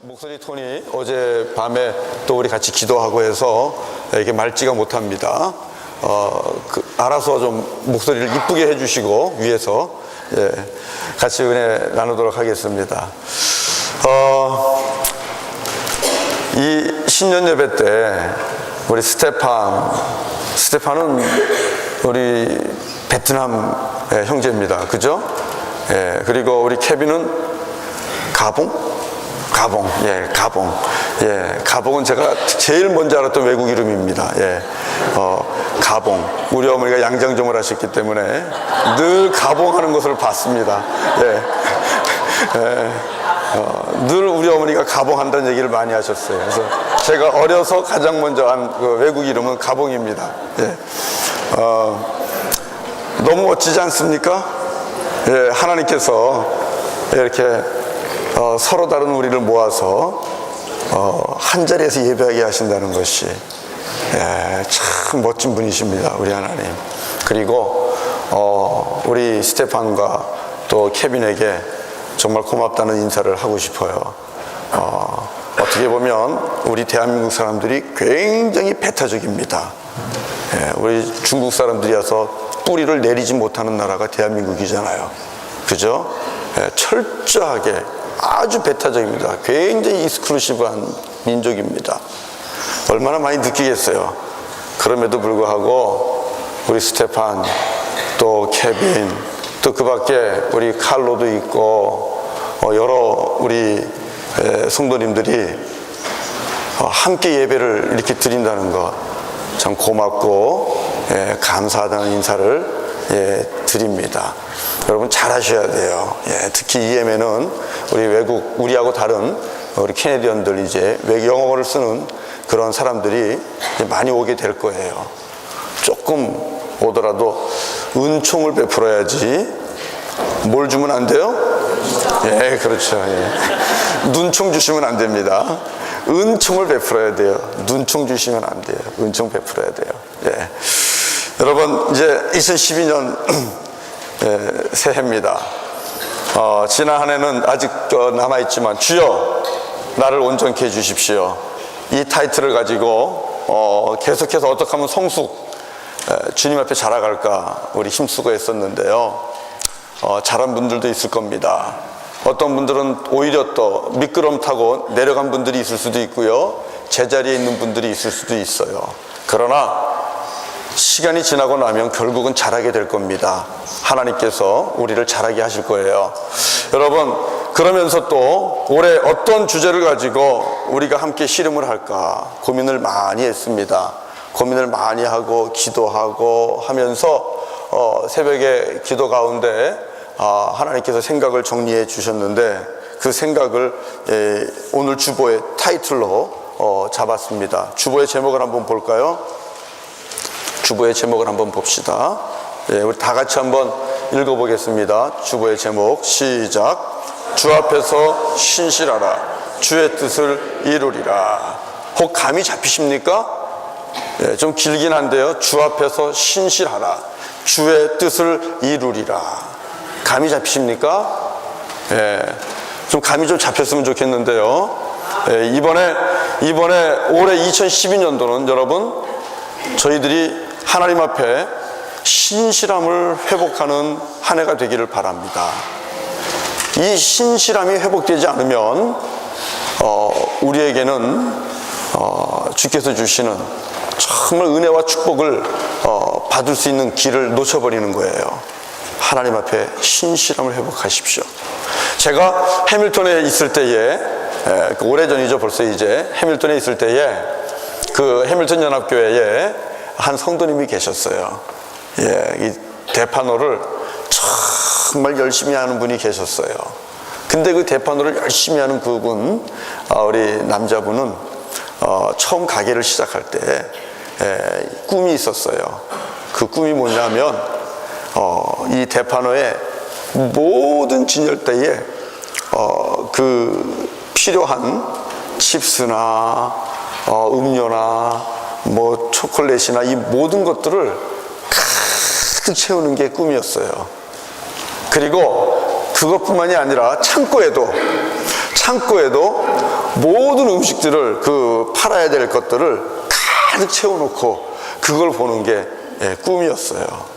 목소리 톤이 어제 밤에 또 우리 같이 기도하고 해서 이게 맑지가 못합니다. 알아서 좀 목소리를 이쁘게 해주시고 위에서 같이 은혜 나누도록 하겠습니다. 이 신년 예배 때 우리 스테판은 우리 베트남 형제입니다. 그죠? 그리고 우리 케빈은 가봉. 가봉은 제가 제일 먼저 알았던 외국 이름입니다. 가봉. 우리 어머니가 양장점을 하셨기 때문에 늘 가봉하는 것을 봤습니다. 늘 우리 어머니가 가봉한다는 얘기를 많이 하셨어요. 그래서 제가 어려서 가장 먼저 한 그 외국 이름은 가봉입니다. 너무 멋지지 않습니까? 하나님께서 이렇게 서로 다른 우리를 모아서 한 자리에서 예배하게 하신다는 것이 참 멋진 분이십니다. 우리 하나님. 그리고 우리 스테판과 또 케빈에게 정말 고맙다는 인사를 하고 싶어요. 어떻게 보면 우리 대한민국 사람들이 굉장히 배타적입니다. 우리 중국 사람들이 와서 뿌리를 내리지 못하는 나라가 대한민국이잖아요. 그죠? 철저하게 아주 배타적입니다. 굉장히 익스클루시브한 민족입니다. 얼마나 많이 느끼겠어요. 그럼에도 불구하고 우리 스테판, 또 케빈, 또 그 밖에 우리 칼로도 있고 여러 우리 성도님들이 함께 예배를 이렇게 드린다는 것 참 고맙고 감사하다는 인사를 드립니다. 여러분 잘 하셔야 돼요. 특히 이 예배는 우리하고 다른 우리 캐네디언들 이제 영어를 쓰는 그런 사람들이 이제 많이 오게 될 거예요. 조금 오더라도 은총을 베풀어야지. 뭘 주면 안 돼요? 그렇죠. 눈총 주시면 안 됩니다. 은총을 베풀어야 돼요. 눈총 주시면 안 돼요. 은총 베풀어야 돼요. 여러분 이제 2012년 새해입니다. 지난 한 해는 아직 남아있지만 주여 나를 온전케 해주십시오. 이 타이틀을 가지고 계속해서 어떻게 하면 성숙 주님 앞에 자라갈까 우리 힘쓰고 했었는데요. 잘한 분들도 있을 겁니다. 어떤 분들은 오히려 또 미끄럼 타고 내려간 분들이 있을 수도 있고요. 제자리에 있는 분들이 있을 수도 있어요. 그러나 시간이 지나고 나면 결국은 자라게 될 겁니다. 하나님께서 우리를 자라게 하실 거예요. 여러분 그러면서 또 올해 어떤 주제를 가지고 우리가 함께 씨름을 할까 고민을 많이 했습니다. 고민을 많이 하고 기도하고 하면서 새벽에 기도 가운데 하나님께서 생각을 정리해 주셨는데 그 생각을 오늘 주보의 타이틀로 잡았습니다. 주보의 제목을 한번 볼까요? 주보의 제목을 한번 봅시다. 우리 다 같이 한번 읽어보겠습니다. 주보의 제목 시작. 주 앞에서 신실하라. 주의 뜻을 이루리라. 혹 감이 잡히십니까? 좀 길긴 한데요. 주 앞에서 신실하라. 주의 뜻을 이루리라. 감이 잡히십니까? 좀 감이 좀 잡혔으면 좋겠는데요. 이번에 올해 2012년도는 여러분 저희들이 하나님 앞에 신실함을 회복하는 한 해가 되기를 바랍니다. 이 신실함이 회복되지 않으면 우리에게는 주께서 주시는 정말 은혜와 축복을 받을 수 있는 길을 놓쳐버리는 거예요. 하나님 앞에 신실함을 회복하십시오. 제가 해밀턴에 있을 때에 오래전이죠. 벌써 이제 해밀턴에 있을 때에 그 해밀턴 연합교회에 한 성도님이 계셨어요. 이 대파노를 정말 열심히 하는 분이 계셨어요. 근데 그 대파노를 열심히 하는 그분, 우리 남자분은 처음 가게를 시작할 때 꿈이 있었어요. 그 꿈이 뭐냐면 이 대파노의 모든 진열대에 그 필요한 칩스나 음료나 뭐 초콜릿이나 이 모든 것들을 가득 채우는 게 꿈이었어요. 그리고 그것뿐만이 아니라 창고에도 창고에도 모든 음식들을 그 팔아야 될 것들을 가득 채워놓고 그걸 보는 게 꿈이었어요.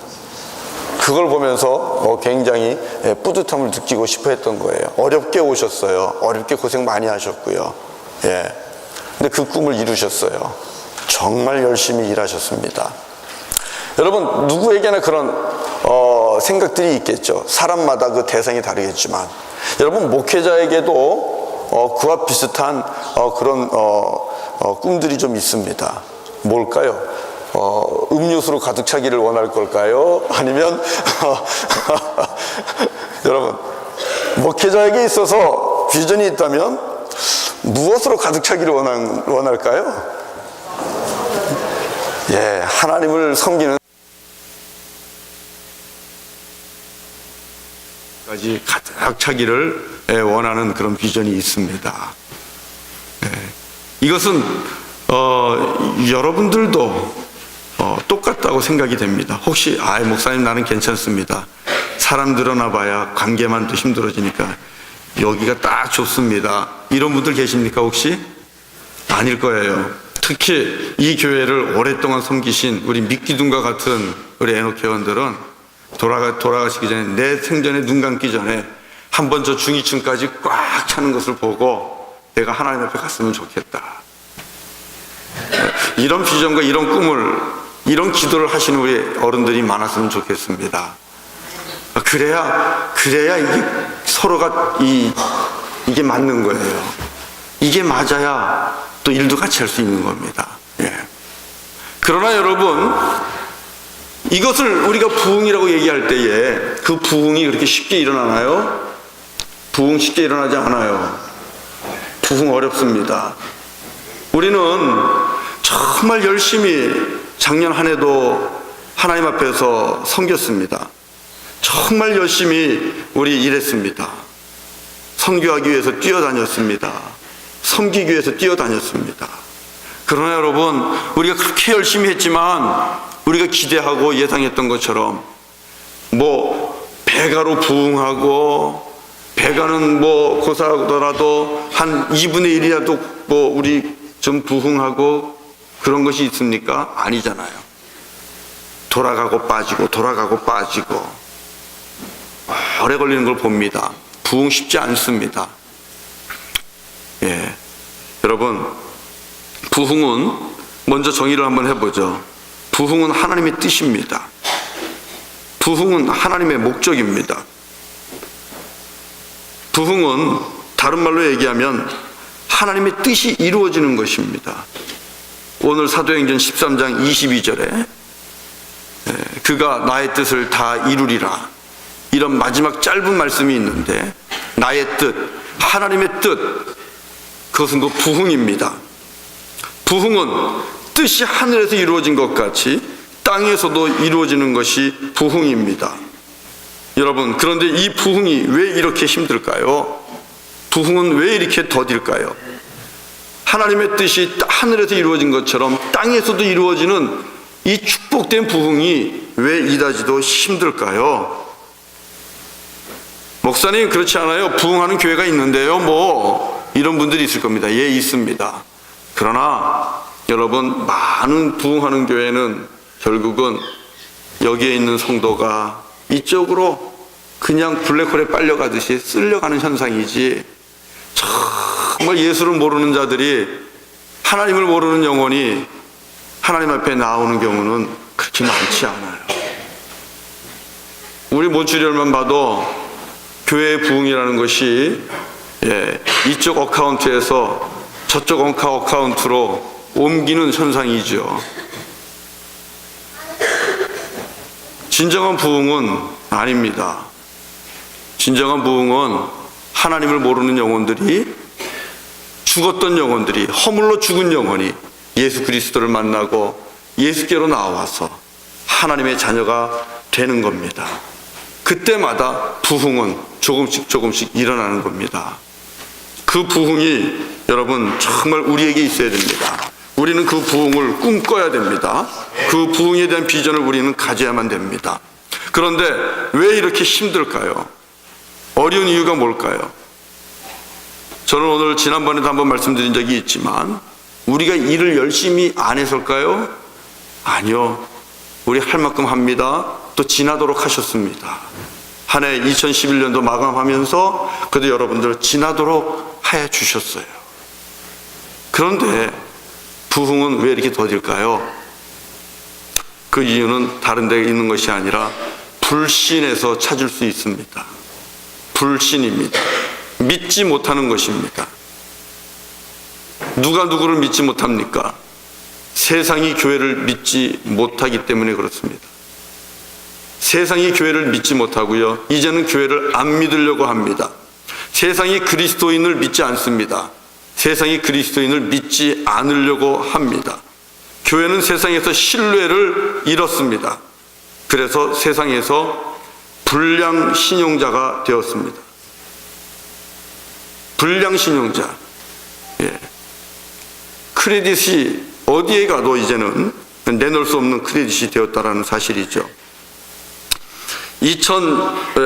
그걸 보면서 굉장히 뿌듯함을 느끼고 싶어 했던 거예요. 어렵게 오셨어요. 어렵게 고생 많이 하셨고요. 근데 그 꿈을 이루셨어요. 정말 열심히 일하셨습니다. 여러분, 누구에게나 그런 생각들이 있겠죠. 사람마다 그 대상이 다르겠지만, 여러분, 목회자에게도 그와 비슷한 그런 꿈들이 좀 있습니다. 뭘까요? 음료수로 가득 차기를 원할 걸까요? 아니면 여러분, 목회자에게 있어서 비전이 있다면 무엇으로 가득 차기를 원할까요? 하나님을 섬기는 까지 가득 차기를 원하는 그런 비전이 있습니다. 이것은 여러분들도 똑같다고 생각이 됩니다. 혹시 목사님 나는 괜찮습니다. 사람 늘어나 봐야 관계만 더 힘들어지니까 여기가 딱 좋습니다. 이런 분들 계십니까 혹시? 아닐 거예요. 특히 이 교회를 오랫동안 섬기신 우리 미끼둥과 같은 우리 에녹 회원들은 돌아가시기 전에, 내 생전에 눈 감기 전에 한번 저 중위층까지 꽉 차는 것을 보고 내가 하나님 앞에 갔으면 좋겠다. 이런 비전과 이런 꿈을, 이런 기도를 하시는 우리 어른들이 많았으면 좋겠습니다. 그래야 이게 서로가 이게 맞는 거예요. 이게 맞아야 또 일도 같이 할 수 있는 겁니다. 그러나 여러분, 이것을 우리가 부흥이라고 얘기할 때에 그 부흥이 그렇게 쉽게 일어나나요? 부흥 쉽게 일어나지 않아요. 부흥 어렵습니다. 우리는 정말 열심히 작년 한 해도 하나님 앞에서 섬겼습니다. 정말 열심히 우리 일했습니다. 선교하기 위해서 뛰어다녔습니다. 섬기기 위해서 뛰어다녔습니다. 그러나 여러분, 우리가 그렇게 열심히 했지만 우리가 기대하고 예상했던 것처럼 배가로 부흥하고, 배가는 고사하더라도 한 2분의 1이라도 우리 좀 부흥하고 그런 것이 있습니까? 아니잖아요. 돌아가고 빠지고 오래 걸리는 걸 봅니다. 부흥 쉽지 않습니다. 여러분, 부흥은 먼저 정의를 한번 해보죠. 부흥은 하나님의 뜻입니다. 부흥은 하나님의 목적입니다. 부흥은 다른 말로 얘기하면 하나님의 뜻이 이루어지는 것입니다. 오늘 사도행전 13장 22절에 그가 나의 뜻을 다 이루리라, 이런 마지막 짧은 말씀이 있는데, 나의 뜻, 하나님의 뜻, 그것은 그 부흥입니다. 부흥은 뜻이 하늘에서 이루어진 것 같이 땅에서도 이루어지는 것이 부흥입니다. 여러분, 그런데 이 부흥이 왜 이렇게 힘들까요? 부흥은 왜 이렇게 더딜까요? 하나님의 뜻이 하늘에서 이루어진 것처럼 땅에서도 이루어지는 이 축복된 부흥이 왜 이다지도 힘들까요? 목사님, 그렇지 않아요. 부흥하는 교회가 있는데요. 이런 분들이 있을 겁니다. 있습니다. 그러나 여러분, 많은 부흥하는 교회는 결국은 여기에 있는 성도가 이쪽으로 그냥 블랙홀에 빨려가듯이 쓸려가는 현상이지, 정말 예수를 모르는 자들이, 하나님을 모르는 영혼이 하나님 앞에 나오는 경우는 그렇게 많지 않아요. 우리 모주리얼만 봐도 교회의 부흥이라는 것이 이쪽 어카운트에서 저쪽 어카운트로 옮기는 현상이죠. 진정한 부흥은 아닙니다. 진정한 부흥은 하나님을 모르는 영혼들이, 죽었던 영혼들이, 허물로 죽은 영혼이 예수 그리스도를 만나고 예수께로 나와서 하나님의 자녀가 되는 겁니다. 그때마다 부흥은 조금씩 일어나는 겁니다. 그 부흥이 여러분 정말 우리에게 있어야 됩니다. 우리는 그 부흥을 꿈꿔야 됩니다. 그 부흥에 대한 비전을 우리는 가져야만 됩니다. 그런데 왜 이렇게 힘들까요? 어려운 이유가 뭘까요? 저는 오늘 지난번에도 한번 말씀드린 적이 있지만 우리가 일을 열심히 안 해서일까요? 아니요. 우리 할 만큼 합니다. 또 지나도록 하셨습니다. 한 해 2011년도 마감하면서 그래도 여러분들 지나도록 해 주셨어요. 그런데 부흥은 왜 이렇게 더딜까요? 그 이유는 다른 데 있는 것이 아니라 불신에서 찾을 수 있습니다. 불신입니다. 믿지 못하는 것입니다. 누가 누구를 믿지 못합니까? 세상이 교회를 믿지 못하기 때문에 그렇습니다. 세상이 교회를 믿지 못하고요. 이제는 교회를 안 믿으려고 합니다. 세상이 그리스도인을 믿지 않습니다. 세상이 그리스도인을 믿지 않으려고 합니다. 교회는 세상에서 신뢰를 잃었습니다. 그래서 세상에서 불량 신용자가 되었습니다. 불량 신용자. 예. 크레딧이 어디에 가도 이제는 내놓을 수 없는 크레딧이 되었다라는 사실이죠.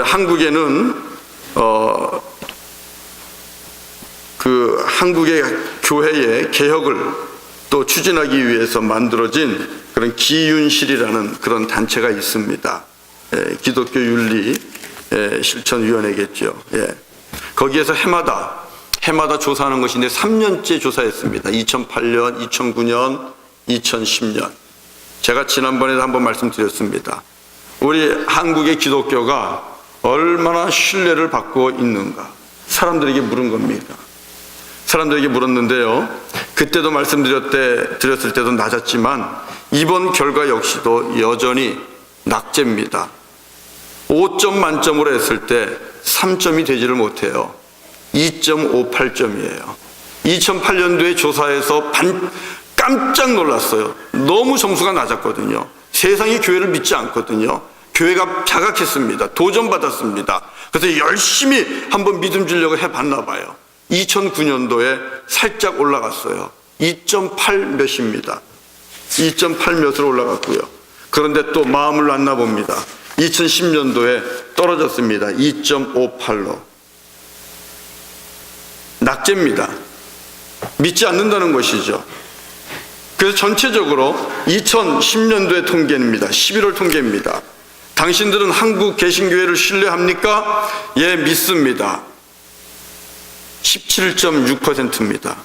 한국에는 그 한국의 교회의 개혁을 또 추진하기 위해서 만들어진 그런 기윤실이라는 그런 단체가 있습니다. 기독교 윤리 실천위원회겠죠. 거기에서 해마다 조사하는 것인데 3년째 조사했습니다. 2008년, 2009년, 2010년. 제가 지난번에도 한번 말씀드렸습니다. 우리 한국의 기독교가 얼마나 신뢰를 받고 있는가 사람들에게 물은 겁니다. 사람들에게 물었는데요. 그때도 말씀드렸을 때도 낮았지만 이번 결과 역시도 여전히 낙제입니다. 5점 만점으로 했을 때 3점이 되지를 못해요. 2.58점이에요. 2008년도에 조사해서 깜짝 놀랐어요. 너무 점수가 낮았거든요. 세상이 교회를 믿지 않거든요. 교회가 자각했습니다. 도전받았습니다. 그래서 열심히 한번 믿음 주려고 해봤나 봐요. 2009년도에 살짝 올라갔어요. 2.8 몇입니다. 2.8 몇으로 올라갔고요. 그런데 또 마음을 놨나 봅니다. 2010년도에 떨어졌습니다. 2.58로. 낙제입니다. 믿지 않는다는 것이죠. 그래서 전체적으로 2010년도의 통계입니다. 11월 통계입니다. 당신들은 한국 개신교회를 신뢰합니까? 예, 믿습니다. 17.6%입니다.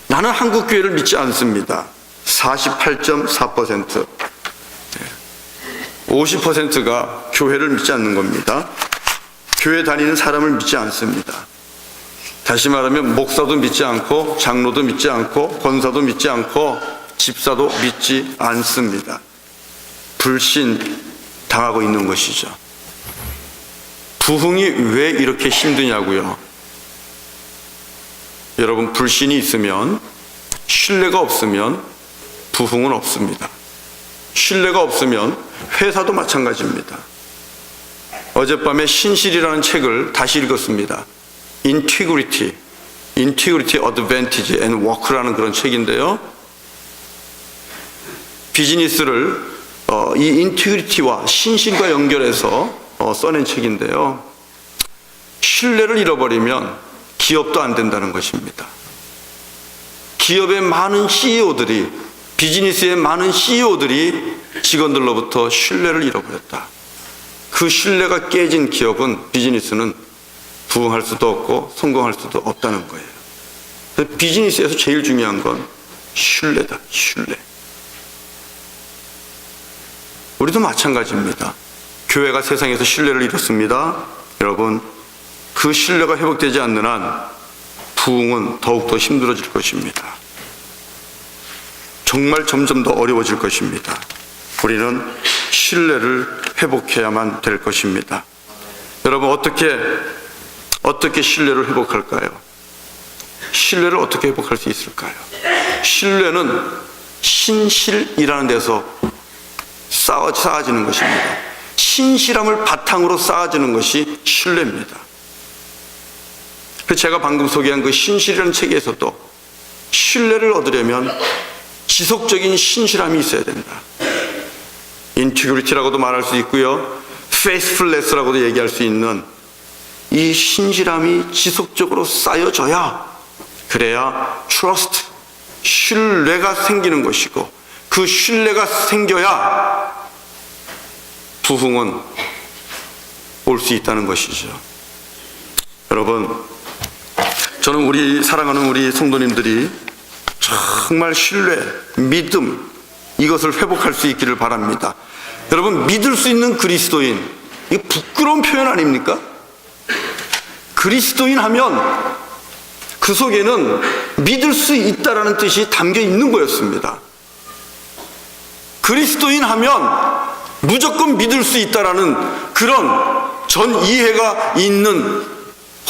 나는 한국 교회를 믿지 않습니다. 48.4%. 50%가 교회를 믿지 않는 겁니다. 교회 다니는 사람을 믿지 않습니다. 다시 말하면 목사도 믿지 않고 장로도 믿지 않고 권사도 믿지 않고 집사도 믿지 않습니다. 불신 당하고 있는 것이죠. 부흥이 왜 이렇게 힘드냐고요. 여러분, 불신이 있으면, 신뢰가 없으면 부흥은 없습니다. 신뢰가 없으면 회사도 마찬가지입니다. 어젯밤에 신실이라는 책을 다시 읽었습니다. Integrity Advantage and Work라는 그런 책인데요. 비즈니스를 이 인티그리티와 신실과 연결해서 써낸 책인데요. 신뢰를 잃어버리면 기업도 안 된다는 것입니다. 기업의 많은 CEO들이, 비즈니스의 많은 CEO들이 직원들로부터 신뢰를 잃어버렸다. 그 신뢰가 깨진 기업은, 비즈니스는 부흥할 수도 없고 성공할 수도 없다는 거예요. 비즈니스에서 제일 중요한 건 신뢰다. 신뢰. 우리도 마찬가지입니다. 교회가 세상에서 신뢰를 잃었습니다. 여러분, 그 신뢰가 회복되지 않는 한 부흥은 더욱더 힘들어질 것입니다. 정말 점점 더 어려워질 것입니다. 우리는 신뢰를 회복해야만 될 것입니다. 여러분, 어떻게 신뢰를 회복할까요? 신뢰를 어떻게 회복할 수 있을까요? 신뢰는 신실이라는 데서 쌓아지는 것입니다. 신실함을 바탕으로 쌓아지는 것이 신뢰입니다. 제가 방금 소개한 그 신실이라는 책에서도 신뢰를 얻으려면 지속적인 신실함이 있어야 된다. 인티그리티라고도 말할 수 있고요, 페이스풀레스라고도 얘기할 수 있는 이 신실함이 지속적으로 쌓여져야, 그래야 트러스트, 신뢰가 생기는 것이고, 그 신뢰가 생겨야 부흥은 올 수 있다는 것이죠. 여러분, 저는 우리 사랑하는 우리 성도님들이 정말 신뢰, 믿음, 이것을 회복할 수 있기를 바랍니다. 여러분, 믿을 수 있는 그리스도인, 이게 부끄러운 표현 아닙니까? 그리스도인 하면 그 속에는 믿을 수 있다라는 뜻이 담겨 있는 거였습니다. 그리스도인 하면 무조건 믿을 수 있다라는 그런 전 이해가 있는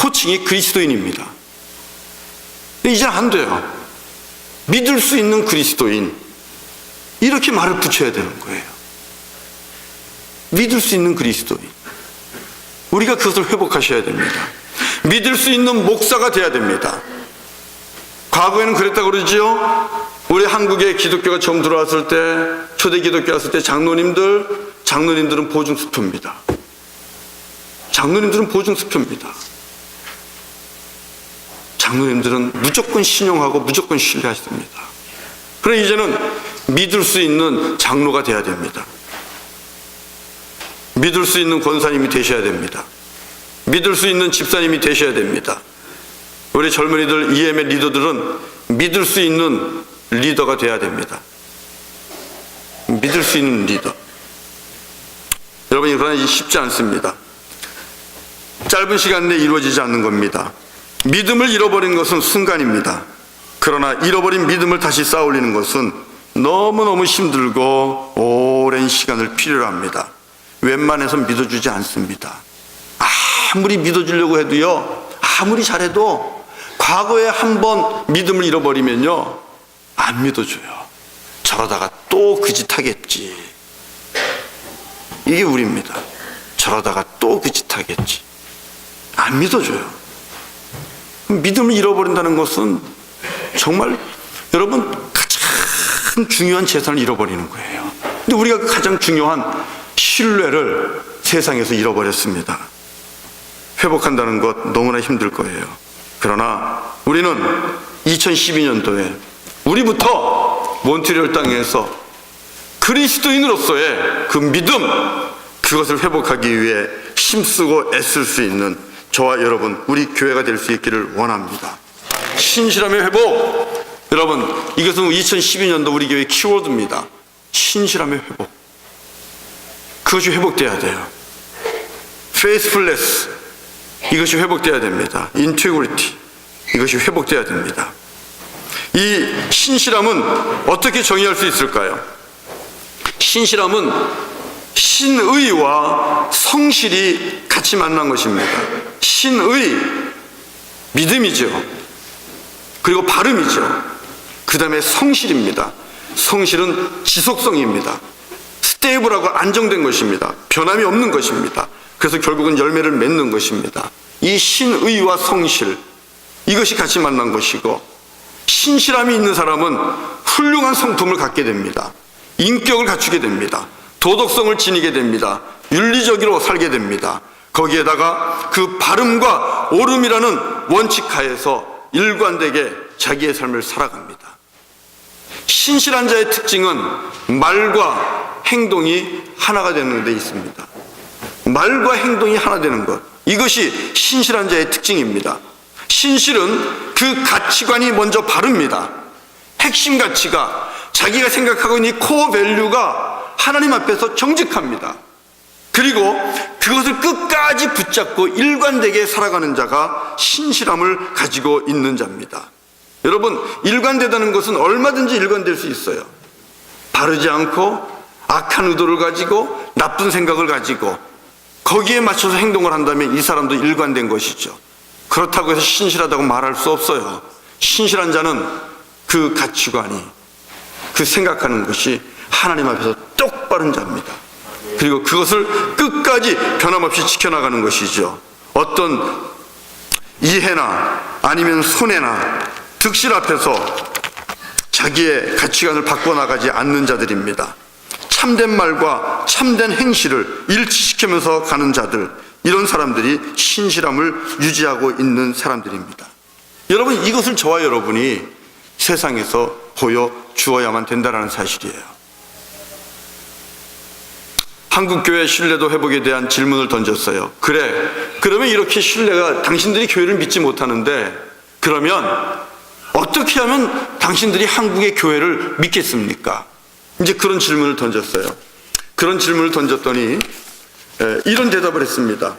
호칭이 그리스도인입니다. 근데 이제 안 돼요. 믿을 수 있는 그리스도인, 이렇게 말을 붙여야 되는 거예요. 믿을 수 있는 그리스도인, 우리가 그것을 회복하셔야 됩니다. 믿을 수 있는 목사가 돼야 됩니다. 과거에는 그랬다고 그러지요. 우리 한국에 기독교가 처음 들어왔을 때, 초대 기독교 왔을 때 장로님들은 보증수표입니다. 장로님들은 보증수표입니다. 장로님들은 무조건 신용하고 무조건 신뢰하십니다. 그러나 이제는 믿을 수 있는 장로가 돼야 됩니다. 믿을 수 있는 권사님이 되셔야 됩니다. 믿을 수 있는 집사님이 되셔야 됩니다. 우리 젊은이들, EM의 리더들은 믿을 수 있는 리더가 돼야 됩니다. 믿을 수 있는 리더. 여러분, 그러나 쉽지 않습니다. 짧은 시간 내에 이루어지지 않는 겁니다. 믿음을 잃어버린 것은 순간입니다. 그러나 잃어버린 믿음을 다시 쌓아올리는 것은 너무너무 힘들고 오랜 시간을 필요로 합니다. 웬만해선 믿어주지 않습니다. 아무리 믿어주려고 해도요, 아무리 잘해도 과거에 한번 믿음을 잃어버리면요, 안 믿어줘요. 저러다가 또 그 짓 하겠지. 이게 우리입니다. 저러다가 또 그 짓 하겠지. 안 믿어줘요. 믿음을 잃어버린다는 것은 정말 여러분 가장 중요한 재산을 잃어버리는 거예요. 근데 우리가 가장 중요한 신뢰를 세상에서 잃어버렸습니다. 회복한다는 것 너무나 힘들 거예요. 그러나 우리는 2012년도에 우리부터 몬트리올 땅에서 그리스도인으로서의 그 믿음, 그것을 회복하기 위해 힘쓰고 애쓸 수 있는 저와 여러분, 우리 교회가 될 수 있기를 원합니다. 신실함의 회복, 여러분, 이것은 2012년도 우리 교회의 키워드입니다. 신실함의 회복, 그것이 회복돼야 돼요. faithfulness, 이것이 회복돼야 됩니다. integrity, 이것이 회복돼야 됩니다. 이 신실함은 어떻게 정의할 수 있을까요? 신실함은 신의와 성실이 같이 만난 것입니다. 신의, 믿음이죠. 그리고 발음이죠. 그 다음에 성실입니다. 성실은 지속성입니다. 스테이블하고 안정된 것입니다. 변함이 없는 것입니다. 그래서 결국은 열매를 맺는 것입니다. 이 신의와 성실, 이것이 같이 만난 것이고, 신실함이 있는 사람은 훌륭한 성품을 갖게 됩니다. 인격을 갖추게 됩니다. 도덕성을 지니게 됩니다. 윤리적으로 살게 됩니다. 거기에다가 그 발음과 옳음이라는 원칙 하에서 일관되게 자기의 삶을 살아갑니다. 신실한 자의 특징은 말과 행동이 하나가 되는 데 있습니다. 말과 행동이 하나 되는 것, 이것이 신실한 자의 특징입니다. 신실은 그 가치관이 먼저 바릅니다. 핵심 가치가, 자기가 생각하고 있는 코어 밸류가 하나님 앞에서 정직합니다. 그리고 그것을 끝까지 붙잡고 일관되게 살아가는 자가 신실함을 가지고 있는 자입니다. 여러분, 일관되다는 것은 얼마든지 일관될 수 있어요. 바르지 않고 악한 의도를 가지고 나쁜 생각을 가지고 거기에 맞춰서 행동을 한다면 이 사람도 일관된 것이죠. 그렇다고 해서 신실하다고 말할 수 없어요. 신실한 자는 그 가치관이, 그 생각하는 것이 하나님 앞에서 똑바른 자입니다. 그리고 그것을 끝까지 변함없이 지켜나가는 것이죠. 어떤 이해나 아니면 손해나 득실 앞에서 자기의 가치관을 바꿔나가지 않는 자들입니다. 참된 말과 참된 행실을 일치시키면서 가는 자들, 이런 사람들이 신실함을 유지하고 있는 사람들입니다. 여러분, 이것을 저와 여러분이 세상에서 보여주어야만 된다는 사실이에요. 한국교회 신뢰도 회복에 대한 질문을 던졌어요. 그래, 그러면 이렇게 신뢰가, 당신들이 교회를 믿지 못하는데 그러면 어떻게 하면 당신들이 한국의 교회를 믿겠습니까? 이제 그런 질문을 던졌어요. 그런 질문을 던졌더니 이런 대답을 했습니다.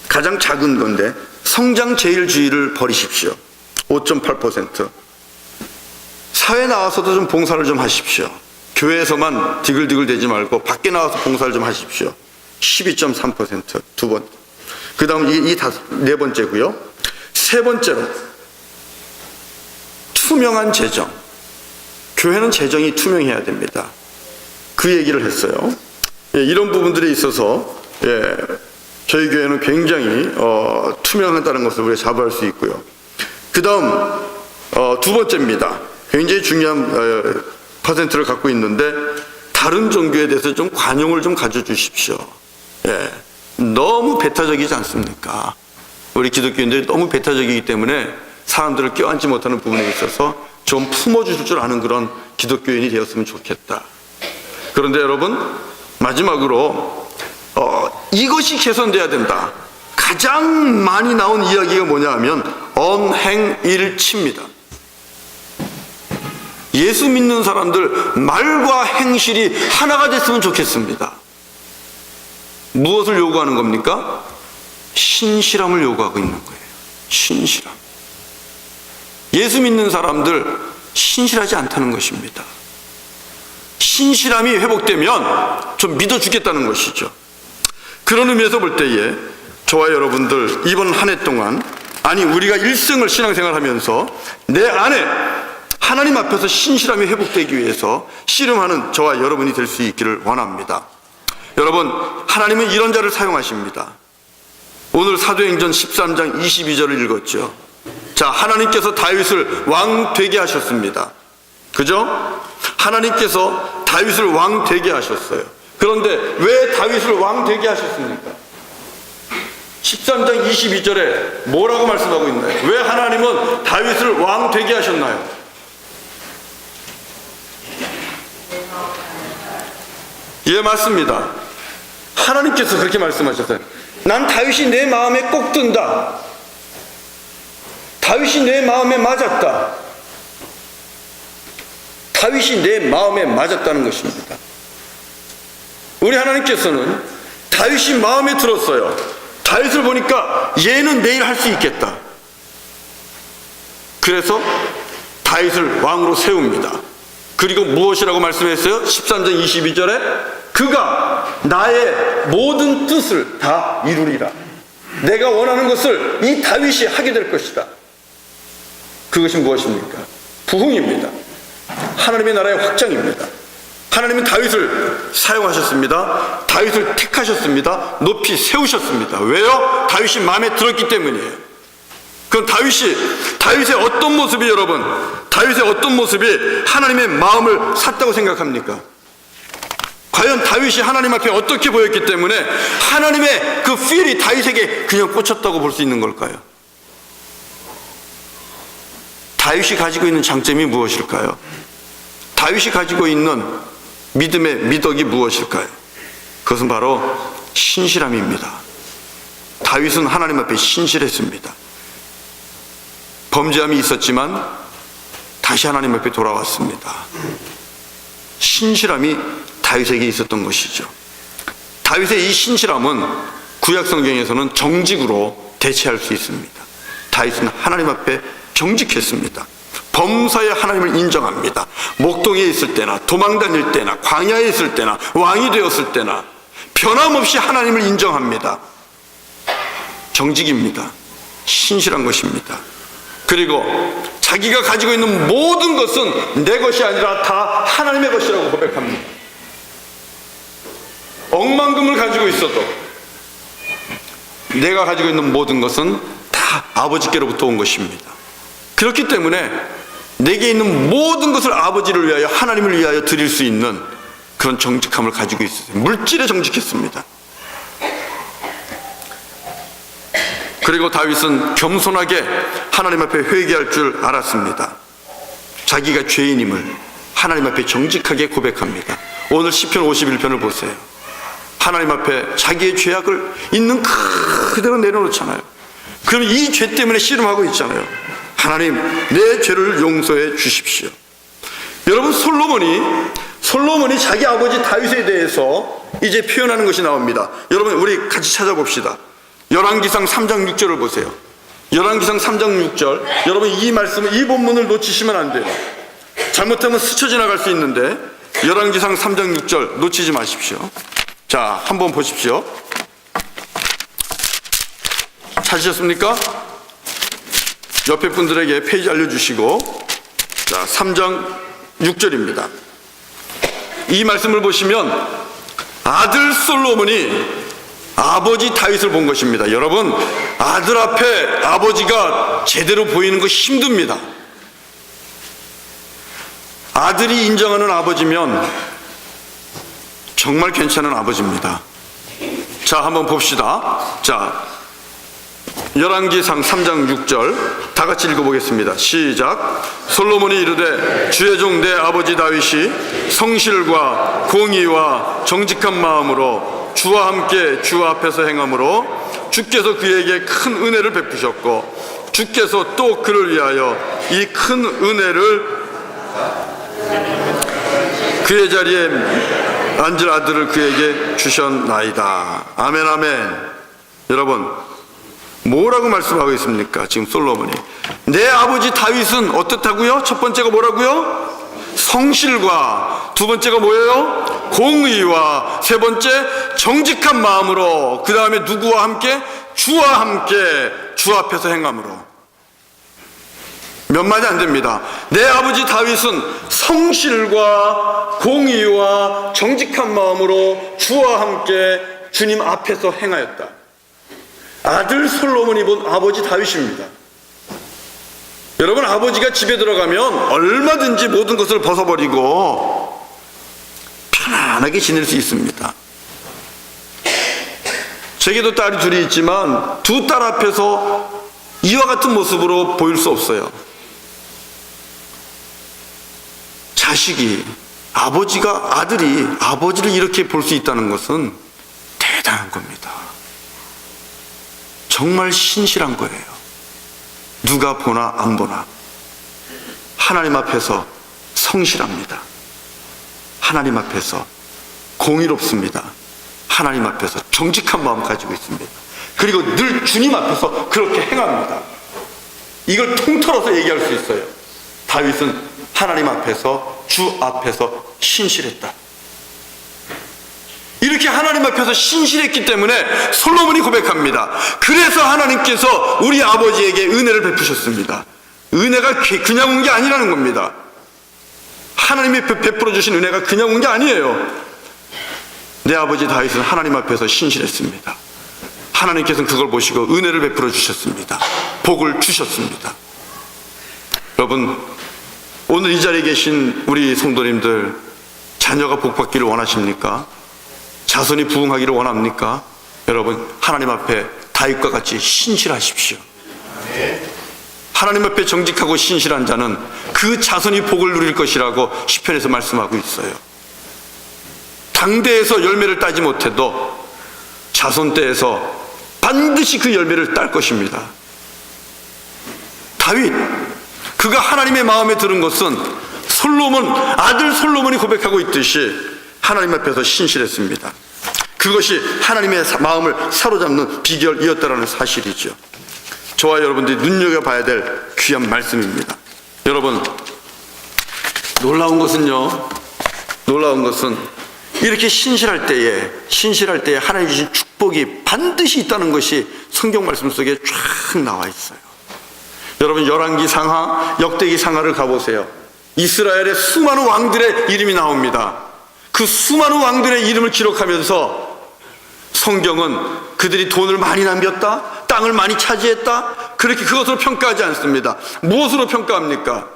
가장 작은 건데, 성장제일주의를 버리십시오. 5.8%. 사회 나와서도 좀 봉사를 좀 하십시오. 교회에서만 디글디글 대지 말고 밖에 나와서 봉사를 좀 하십시오. 12.3%. 두 번. 그 다음 네 번째고요. 세 번째로, 투명한 재정. 교회는 재정이 투명해야 됩니다. 그 얘기를 했어요. 이런 부분들에 있어서 저희 교회는 굉장히 투명하다는 것을 우리가 자부할 수 있고요. 그 다음 두 번째입니다. 굉장히 중요한 퍼센트를 갖고 있는데, 다른 종교에 대해서 좀 관용을 좀 가져주십시오. 너무 배타적이지 않습니까? 우리 기독교인들이 너무 배타적이기 때문에 사람들을 껴안지 못하는 부분에 있어서 좀 품어줄 줄 아는 그런 기독교인이 되었으면 좋겠다. 그런데 여러분, 마지막으로 이것이 개선돼야 된다. 가장 많이 나온 이야기가 뭐냐 하면 언행일치입니다. 예수 믿는 사람들 말과 행실이 하나가 됐으면 좋겠습니다. 무엇을 요구하는 겁니까? 신실함을 요구하고 있는 거예요. 신실함. 예수 믿는 사람들 신실하지 않다는 것입니다. 신실함이 회복되면 좀 믿어주겠다는 것이죠. 그런 의미에서 볼 때에 저와 여러분들 이번 한 해 동안, 아니 우리가 일생을 신앙생활하면서 내 안에 하나님 앞에서 신실함이 회복되기 위해서 씨름하는 저와 여러분이 될 수 있기를 원합니다. 여러분, 하나님은 이런 자를 사용하십니다. 오늘 사도행전 13장 22절을 읽었죠. 자, 하나님께서 다윗을 왕 되게 하셨습니다. 그죠? 하나님께서 다윗을 왕 되게 하셨어요. 그런데 왜 다윗을 왕 되게 하셨습니까? 13장 22절에 뭐라고 말씀하고 있나요? 왜 하나님은 다윗을 왕 되게 하셨나요? 예, 맞습니다. 하나님께서 그렇게 말씀하셨어요. 난 다윗이 내 마음에 꼭 든다. 다윗이 내 마음에 맞았다. 다윗이 내 마음에 맞았다는 것입니다. 우리 하나님께서는 다윗이 마음에 들었어요. 다윗을 보니까 얘는 내일 할 수 있겠다. 그래서 다윗을 왕으로 세웁니다. 그리고 무엇이라고 말씀했어요? 13장 22절에 그가 나의 모든 뜻을 다 이루리라. 내가 원하는 것을 이 다윗이 하게 될 것이다. 그것이 무엇입니까? 부흥입니다. 하나님의 나라의 확장입니다. 하나님은 다윗을 사용하셨습니다. 다윗을 택하셨습니다. 높이 세우셨습니다. 왜요? 다윗이 마음에 들었기 때문이에요. 그럼 다윗의 어떤 모습이, 여러분, 다윗의 어떤 모습이 하나님의 마음을 샀다고 생각합니까? 과연 다윗이 하나님 앞에 어떻게 보였기 때문에 하나님의 그 필이 다윗에게 그냥 꽂혔다고 볼 수 있는 걸까요? 다윗이 가지고 있는 장점이 무엇일까요? 다윗이 가지고 있는 믿음의 미덕이 무엇일까요? 그것은 바로 신실함입니다. 다윗은 하나님 앞에 신실했습니다. 범죄함이 있었지만 다시 하나님 앞에 돌아왔습니다. 신실함이 다윗에게 있었던 것이죠. 다윗의 이 신실함은 구약 성경에서는 정직으로 대체할 수 있습니다. 다윗은 하나님 앞에 정직했습니다. 범사에 하나님을 인정합니다. 목동에 있을 때나 도망 다닐 때나 광야에 있을 때나 왕이 되었을 때나 변함없이 하나님을 인정합니다. 정직입니다. 신실한 것입니다. 그리고 자기가 가지고 있는 모든 것은 내 것이 아니라 다 하나님의 것이라고 고백합니다. 억만금을 가지고 있어도 내가 가지고 있는 모든 것은 다 아버지께로부터 온 것입니다. 그렇기 때문에 내게 있는 모든 것을 아버지를 위하여, 하나님을 위하여 드릴 수 있는 그런 정직함을 가지고 있었어요. 물질에 정직했습니다. 그리고 다윗은 겸손하게 하나님 앞에 회개할 줄 알았습니다. 자기가 죄인임을 하나님 앞에 정직하게 고백합니다. 오늘 시편 51편을 보세요. 하나님 앞에 자기의 죄악을 있는 그대로 내려놓잖아요. 그럼 이 죄 때문에 씨름하고 있잖아요. 하나님, 내 죄를 용서해 주십시오. 여러분, 솔로몬이 자기 아버지 다윗에 대해서 이제 표현하는 것이 나옵니다. 여러분, 우리 같이 찾아봅시다. 열왕기상 3장 6절을 보세요. 열왕기상 3장 6절. 여러분, 이 말씀을, 이 본문을 놓치시면 안 돼요. 잘못하면 스쳐 지나갈 수 있는데 열왕기상 3장 6절 놓치지 마십시오. 자, 한번 보십시오. 찾으셨습니까? 옆에 분들에게 페이지 알려주시고, 자, 3장 6절입니다. 이 말씀을 보시면 아들 솔로몬이 아버지 다윗을 본 것입니다. 여러분, 아들 앞에 아버지가 제대로 보이는 거 힘듭니다. 아들이 인정하는 아버지면 정말 괜찮은 아버지입니다. 자, 한번 봅시다. 자, 열왕기상 3장 6절 다 같이 읽어보겠습니다. 시작. 솔로몬이 이르되 주의 종 내 아버지 다윗이 성실과 공의와 정직한 마음으로 주와 함께 주 앞에서 행함으로 주께서 그에게 큰 은혜를 베푸셨고 주께서 또 그를 위하여 이 큰 은혜를 그의 자리에 앉을 아들을 그에게 주셨나이다. 아멘, 아멘. 여러분, 뭐라고 말씀하고 있습니까? 지금 솔로몬이 내 아버지 다윗은 어떻다고요? 첫 번째가 뭐라고요? 성실과, 두 번째가 뭐예요? 공의와, 세 번째 정직한 마음으로, 그 다음에 누구와 함께? 주와 함께 주 앞에서 행함으로. 몇 마디 안 됩니다. 내 아버지 다윗은 성실과 공의와 정직한 마음으로 주와 함께 주님 앞에서 행하였다. 아들 솔로몬이 본 아버지 다윗입니다. 여러분, 아버지가 집에 들어가면 얼마든지 모든 것을 벗어버리고 편안하게 지낼 수 있습니다. 제게도 딸이 둘이 있지만 두 딸 앞에서 이와 같은 모습으로 보일 수 없어요. 자식이, 아들이 아버지를 이렇게 볼 수 있다는 것은 대단한 겁니다. 정말 신실한 거예요. 누가 보나 안 보나 하나님 앞에서 성실합니다. 하나님 앞에서 공의롭습니다. 하나님 앞에서 정직한 마음 가지고 있습니다. 그리고 늘 주님 앞에서 그렇게 행합니다. 이걸 통틀어서 얘기할 수 있어요. 다윗은 하나님 앞에서, 주 앞에서 신실했다. 이렇게 하나님 앞에서 신실했기 때문에 솔로몬이 고백합니다. 그래서 하나님께서 우리 아버지에게 은혜를 베푸셨습니다. 은혜가 그냥 온 게 아니라는 겁니다. 하나님이 베풀어 주신 은혜가 그냥 온 게 아니에요. 내 아버지 다윗은 하나님 앞에서 신실했습니다. 하나님께서는 그걸 보시고 은혜를 베풀어 주셨습니다. 복을 주셨습니다. 여러분, 오늘 이 자리에 계신 우리 성도님들, 자녀가 복받기를 원하십니까? 자손이 부흥하기를 원합니까? 여러분, 하나님 앞에 다윗과 같이 신실하십시오. 하나님 앞에 정직하고 신실한 자는 그 자손이 복을 누릴 것이라고 시편에서 말씀하고 있어요. 당대에서 열매를 따지 못해도 자손 때에서 반드시 그 열매를 딸 것입니다. 다윗, 그가 하나님의 마음에 들은 것은 아들 솔로몬이 고백하고 있듯이 하나님 앞에서 신실했습니다. 그것이 하나님의 마음을 사로잡는 비결이었다는 사실이죠. 저와 여러분들이 눈여겨봐야 될 귀한 말씀입니다. 여러분, 놀라운 것은 이렇게 신실할 때에 하나님 주신 축복이 반드시 있다는 것이 성경 말씀 속에 쫙 나와 있어요. 여러분, 열왕기 상하, 역대기 상하를 가보세요. 이스라엘의 수많은 왕들의 이름이 나옵니다. 그 수많은 왕들의 이름을 기록하면서 성경은 그들이 돈을 많이 남겼다, 땅을 많이 차지했다, 그렇게 그것으로 평가하지 않습니다. 무엇으로 평가합니까?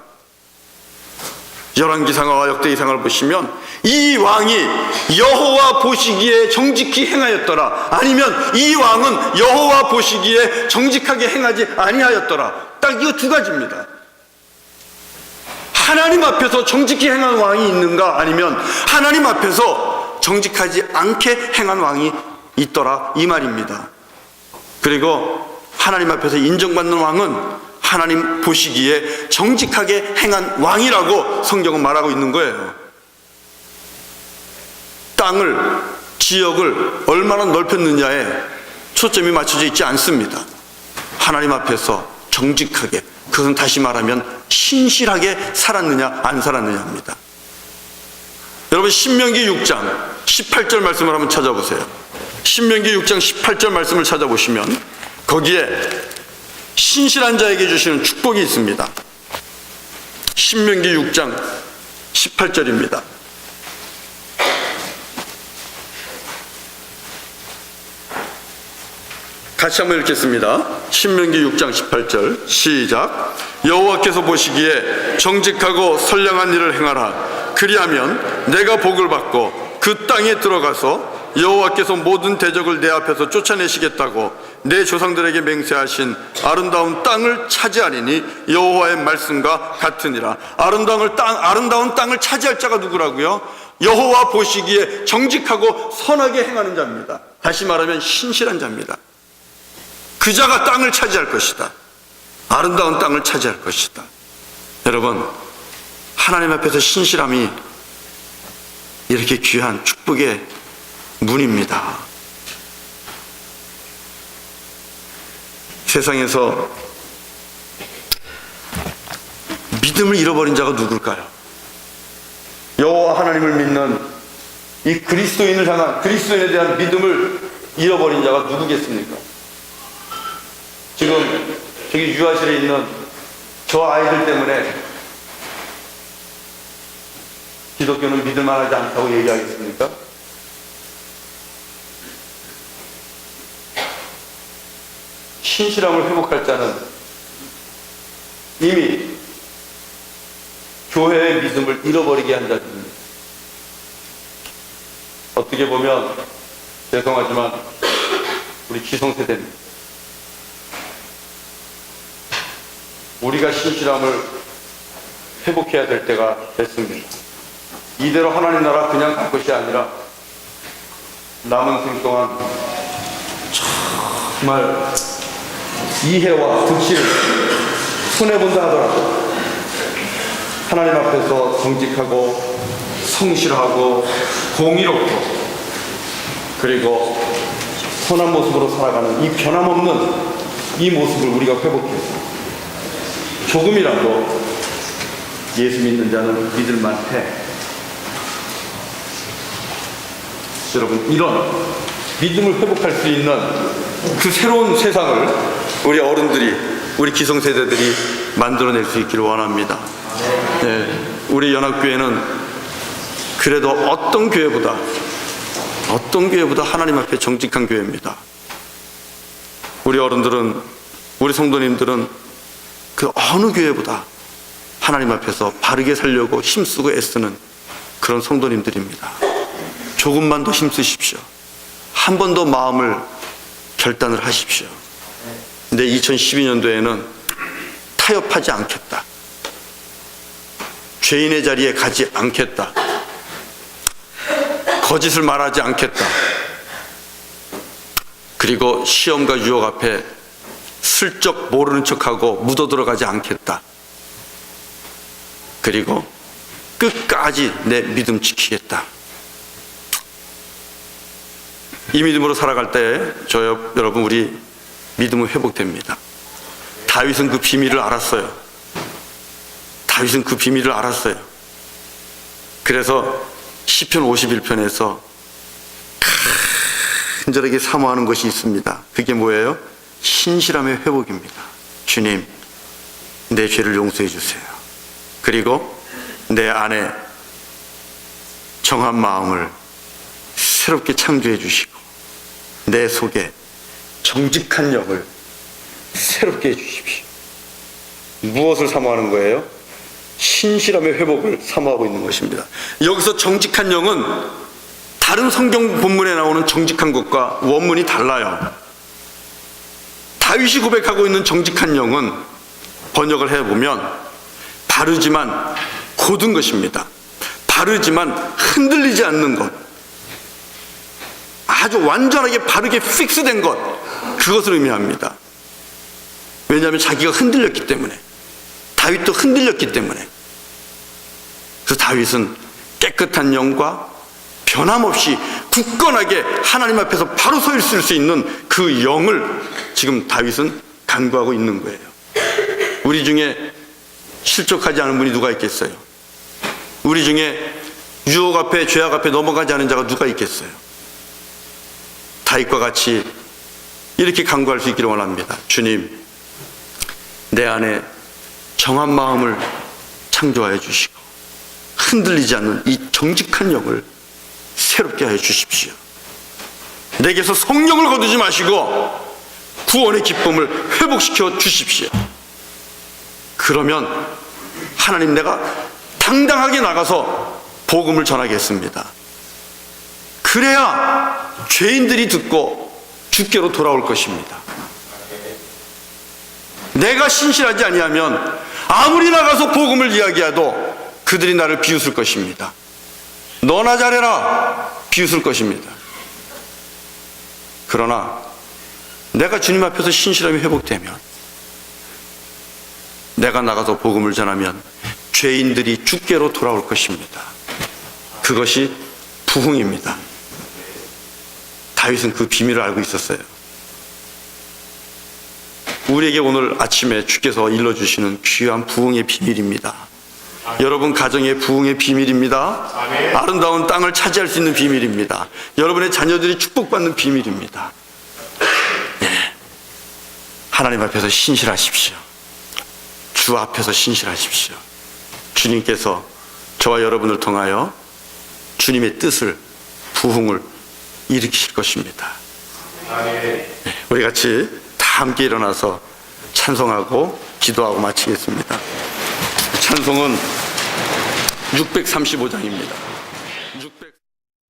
열왕기상하와 역대기상을 보시면 이 왕이 여호와 보시기에 정직히 행하였더라, 아니면 이 왕은 여호와 보시기에 정직하게 행하지 아니하였더라. 딱 이 두 가지입니다. 하나님 앞에서 정직히 행한 왕이 있는가, 아니면 하나님 앞에서 정직하지 않게 행한 왕이 있더라, 이 말입니다. 그리고 하나님 앞에서 인정받는 왕은 하나님 보시기에 정직하게 행한 왕이라고 성경은 말하고 있는 거예요. 땅을, 지역을 얼마나 넓혔느냐에 초점이 맞춰져 있지 않습니다. 하나님 앞에서 정직하게, 그것은 다시 말하면 신실하게 살았느냐 안 살았느냐입니다. 여러분, 신명기 6장 18절 말씀을 한번 찾아보세요. 신명기 6장 18절 말씀을 찾아보시면 거기에 신실한 자에게 주시는 축복이 있습니다. 신명기 6장 18절입니다. 같이 한번 읽겠습니다. 신명기 6장 18절 시작. 여호와께서 보시기에 정직하고 선량한 일을 행하라. 그리하면 내가 복을 받고 그 땅에 들어가서 여호와께서 모든 대적을 내 앞에서 쫓아내시겠다고 내 조상들에게 맹세하신 아름다운 땅을 차지하리니 여호와의 말씀과 같으니라. 아름다운 땅을 차지할 자가 누구라고요? 여호와 보시기에 정직하고 선하게 행하는 자입니다. 다시 말하면 신실한 자입니다. 그 자가 땅을 차지할 것이다. 아름다운 땅을 차지할 것이다. 여러분, 하나님 앞에서 신실함이 이렇게 귀한 축복의 문입니다. 세상에서 믿음을 잃어버린 자가 누굴까요? 여호와 하나님을 믿는 이 그리스도인을 향한, 그리스도인에 대한 믿음을 잃어버린 자가 누구겠습니까? 지금 저기 유아실에 있는 저 아이들 때문에 기독교는 믿을만하지 않다고 얘기하겠습니까? 신실함을 회복할 자는 이미 교회의 믿음을 잃어버리게 한 자입니다. 어떻게 보면 죄송하지만 우리 기성세대입니다. 우리가 신실함을 회복해야 될 때가 됐습니다. 이대로 하나님 나라 그냥 갈 것이 아니라 남은 생 동안 정말 이해와 득실을 손해본다 하더라도 하나님 앞에서 정직하고 성실하고 공의롭고 그리고 선한 모습으로 살아가는 이 변함없는 이 모습을 우리가 회복해서 조금이라도 예수 믿는 자는 믿을만 해. 여러분, 이런 믿음을 회복할 수 있는 그 새로운 세상을 우리 어른들이, 우리 기성세대들이 만들어낼 수 있기를 원합니다. 네, 우리 연합교회는 그래도 어떤 교회보다 하나님 앞에 정직한 교회입니다. 우리 어른들은, 우리 성도님들은 그 어느 교회보다 하나님 앞에서 바르게 살려고 힘쓰고 애쓰는 그런 성도님들입니다. 조금만 더 힘쓰십시오. 한 번 더 마음을 결단을 하십시오. 근데 2012년도에는 타협하지 않겠다. 죄인의 자리에 가지 않겠다. 거짓을 말하지 않겠다. 그리고 시험과 유혹 앞에 슬쩍 모르는 척하고 묻어들어가지 않겠다. 그리고 끝까지 내 믿음 지키겠다. 이 믿음으로 살아갈 때 여러분, 우리 믿음은 회복됩니다. 다윗은 그 비밀을 알았어요. 다윗은 그 비밀을 알았어요. 그래서 시편 51편에서 간절하게 사모하는 것이 있습니다. 그게 뭐예요? 신실함의 회복입니다. 주님, 내 죄를 용서해 주세요. 그리고 내 안에 정한 마음을 새롭게 창조해 주시고 내 속에 정직한 영을 새롭게 해 주십시오. 무엇을 사모하는 거예요? 신실함의 회복을 사모하고 있는 것입니다. 여기서 정직한 영은 다른 성경 본문에 나오는 정직한 것과 원문이 달라요. 다윗이 고백하고 있는 정직한 영은 번역을 해보면 바르지만 곧은 것입니다. 바르지만 흔들리지 않는 것, 아주 완전하게 바르게 픽스된 것, 그것을 의미합니다. 왜냐하면 자기가 흔들렸기 때문에, 다윗도 흔들렸기 때문에. 그래서 다윗은 깨끗한 영과 변함없이 굳건하게 하나님 앞에서 바로 서 있을 수 있는 그 영을 지금 다윗은 간구하고 있는 거예요. 우리 중에 실족하지 않은 분이 누가 있겠어요? 우리 중에 유혹 앞에, 죄악 앞에 넘어가지 않은 자가 누가 있겠어요? 다윗과 같이 이렇게 간구할 수 있기를 원합니다. 주님, 내 안에 정한 마음을 창조하여 주시고 흔들리지 않는 이 정직한 영을 새롭게 하여 주십시오. 내게서 성령을 거두지 마시고 구원의 기쁨을 회복시켜 주십시오. 그러면 하나님, 내가 당당하게 나가서 복음을 전하겠습니다. 그래야 죄인들이 듣고 주께로 돌아올 것입니다. 내가 신실하지 아니하면 아무리 나가서 복음을 이야기해도 그들이 나를 비웃을 것입니다. 너나 잘해라 비웃을 것입니다. 그러나 내가 주님 앞에서 신실함이 회복되면, 내가 나가서 복음을 전하면 죄인들이 주께로 돌아올 것입니다. 그것이 부흥입니다. 다윗은 그 비밀을 알고 있었어요. 우리에게 오늘 아침에 주께서 일러주시는 귀한 부흥의 비밀입니다. 여러분 가정의 부흥의 비밀입니다. 아름다운 땅을 차지할 수 있는 비밀입니다. 여러분의 자녀들이 축복받는 비밀입니다. 예. 하나님 앞에서 신실하십시오. 주 앞에서 신실하십시오. 주님께서 저와 여러분을 통하여 주님의 뜻을, 부흥을 일으키실 것입니다. 예. 우리 같이 다 함께 일어나서 찬송하고 기도하고 마치겠습니다. 찬송은 635장입니다.